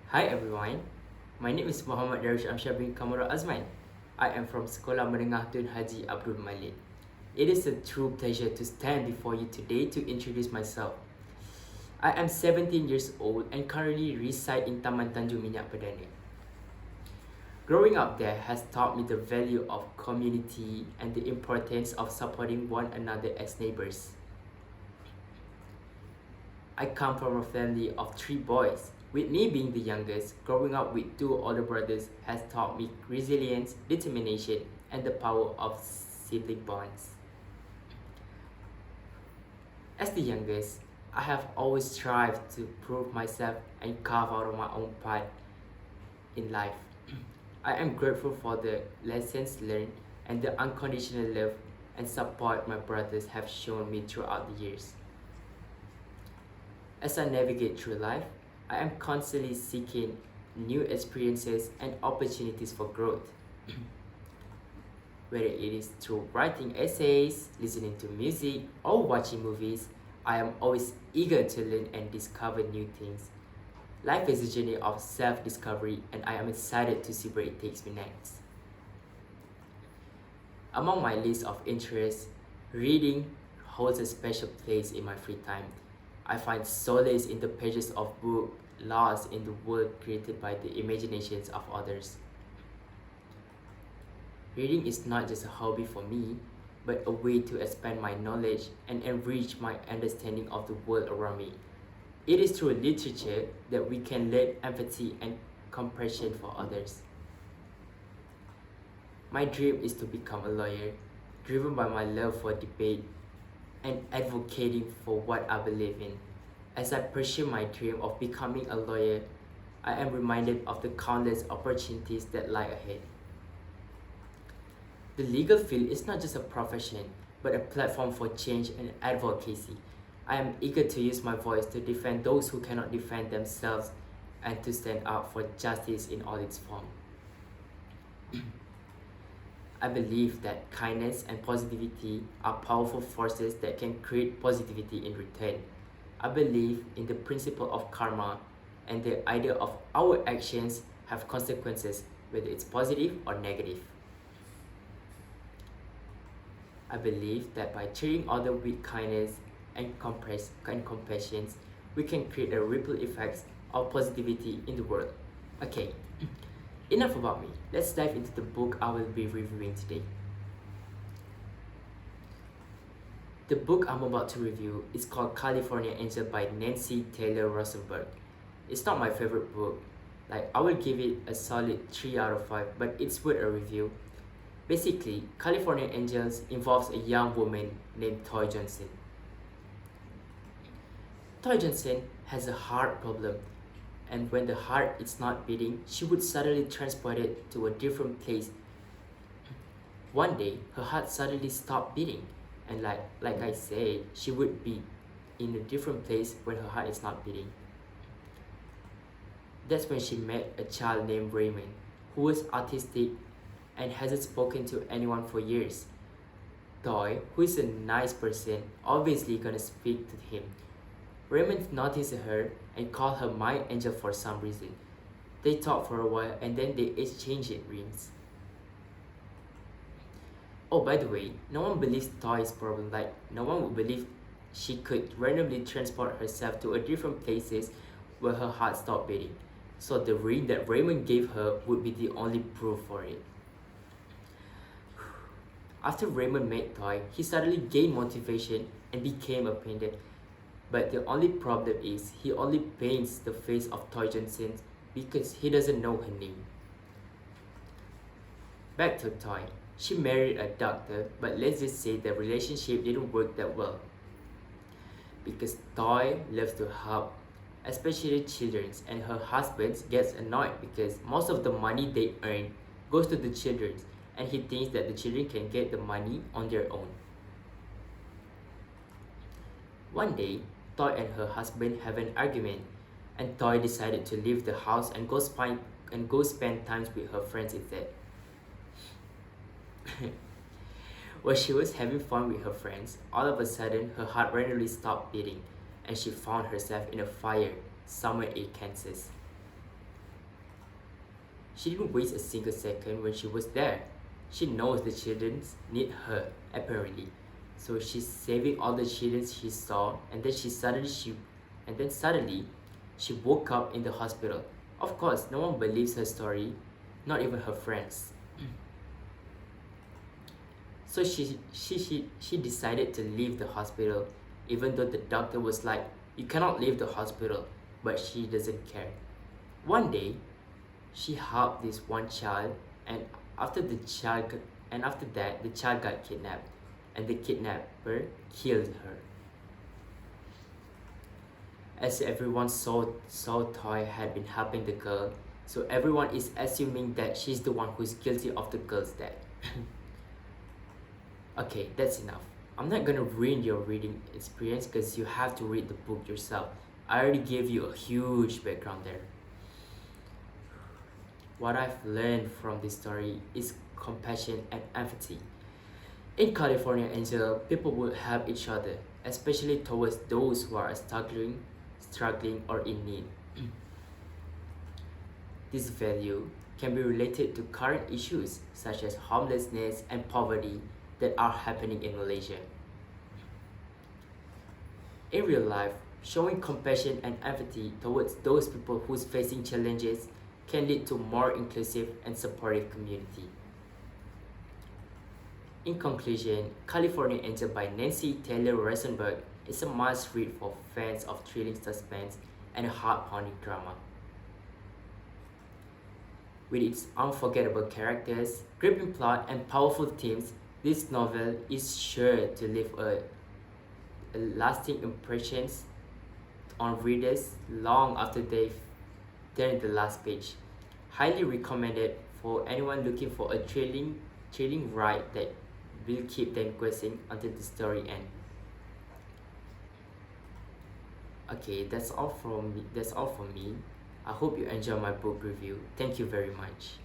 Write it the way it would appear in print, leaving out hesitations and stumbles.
Hi everyone, my name is Muhammad Darwish Amshar bin Kamara Azman. I am from Sekolah Menengah Tun Haji Abdul Malik. It is a true pleasure to stand before you today to introduce myself. I am 17 years old and currently reside in Taman Tanjung Minyak Perdana. Growing up there has taught me the value of community and the importance of supporting one another as neighbors. I come from a family of 3 boys. With me being the youngest, growing up with 2 older brothers has taught me resilience, determination, and the power of sibling bonds. As the youngest, I have always strived to prove myself and carve out my own path in life. I am grateful for the lessons learned and the unconditional love and support my brothers have shown me throughout the years. As I navigate through life, I am constantly seeking new experiences and opportunities for growth. Whether it is through writing essays, listening to music, or watching movies, I am always eager to learn and discover new things. Life is a journey of self-discovery, and I am excited to see where it takes me next. Among my list of interests, reading holds a special place in my free time. I find solace in the pages of books lost in the world created by the imaginations of others. Reading is not just a hobby for me, but a way to expand my knowledge and enrich my understanding of the world around me. It is through literature that we can learn empathy and compassion for others. My dream is to become a lawyer, driven by my love for debate and advocating for what I believe in. As I pursue my dream of becoming a lawyer, I am reminded of the countless opportunities that lie ahead. The legal field is not just a profession, but a platform for change and advocacy. I am eager to use my voice to defend those who cannot defend themselves and to stand up for justice in all its forms. I believe that kindness and positivity are powerful forces that can create positivity in return. I believe in the principle of karma and the idea of our actions have consequences, whether it's positive or negative. I believe that by treating others with kindness and compassion, we can create a ripple effect of positivity in the world. Okay, enough about me. Let's dive into the book I will be reviewing today. The book I'm about to review is called California Angel by Nancy Taylor Rosenberg. It's not my favorite book. I will give it a solid 3 out of 5, but it's worth a review. Basically, California Angels involves a young woman named Toy Johnson. Toy Johnson has a heart problem, and when the heart is not beating, she would suddenly transport it to a different place. One day, her heart suddenly stopped beating, and like I said, she would be in a different place when her heart is not beating. That's when she met a child named Raymond, who was autistic and hasn't spoken to anyone for years. Toy, who is a nice person, obviously gonna speak to him. Raymond noticed her and called her my angel for some reason. They talked for a while and then they exchanged rings. Oh, by the way, no one believes Toy's problem. No one would believe she could randomly transport herself to a different places where her heart stopped beating. So the ring that Raymond gave her would be the only proof for it. After Raymond met Toy, he suddenly gained motivation and became a painter. But the only problem is he only paints the face of Toy Johnson because he doesn't know her name. Back to Toy. She married a doctor, but let's just say the relationship didn't work that well. Because Toy loves to help, especially children, and her husband gets annoyed because most of the money they earn goes to the children, and he thinks that the children can get the money on their own. One day, Toy and her husband have an argument, and Toy decided to leave the house and go spend time with her friends instead. While she was having fun with her friends, all of a sudden her heart randomly stopped beating, and she found herself in a fire, somewhere in Kansas. She didn't waste a single second when she was there. She knows the children need her, apparently. So she's saving all the children she saw, and then suddenly she woke up in the hospital. Of course, no one believes her story, not even her friends. So she decided to leave the hospital, even though the doctor was like, "You cannot leave the hospital," but she doesn't care. One day, she helped this one child, and after the child and after that the child got kidnapped, and the kidnapper killed her. As everyone saw Toy had been helping the girl, so everyone is assuming that she's the one who's guilty of the girl's death. Okay, that's enough. I'm not gonna ruin your reading experience because you have to read the book yourself. I already gave you a huge background there. What I've learned from this story is compassion and empathy. In California Angel, people will help each other, especially towards those who are struggling or in need. This value can be related to current issues such as homelessness and poverty that are happening in Malaysia. In real life, showing compassion and empathy towards those people who's facing challenges can lead to more inclusive and supportive community. In conclusion, California Angel by Nancy Taylor Rosenberg is a must-read for fans of thrilling suspense and heart-pounding drama. With its unforgettable characters, gripping plot, and powerful themes, this novel is sure to leave a lasting impressions on readers long after they've turned the last page. Highly recommended for anyone looking for a thrilling ride that will keep them guessing until the story ends. Okay, that's all from me. I hope you enjoy my book review. Thank you very much.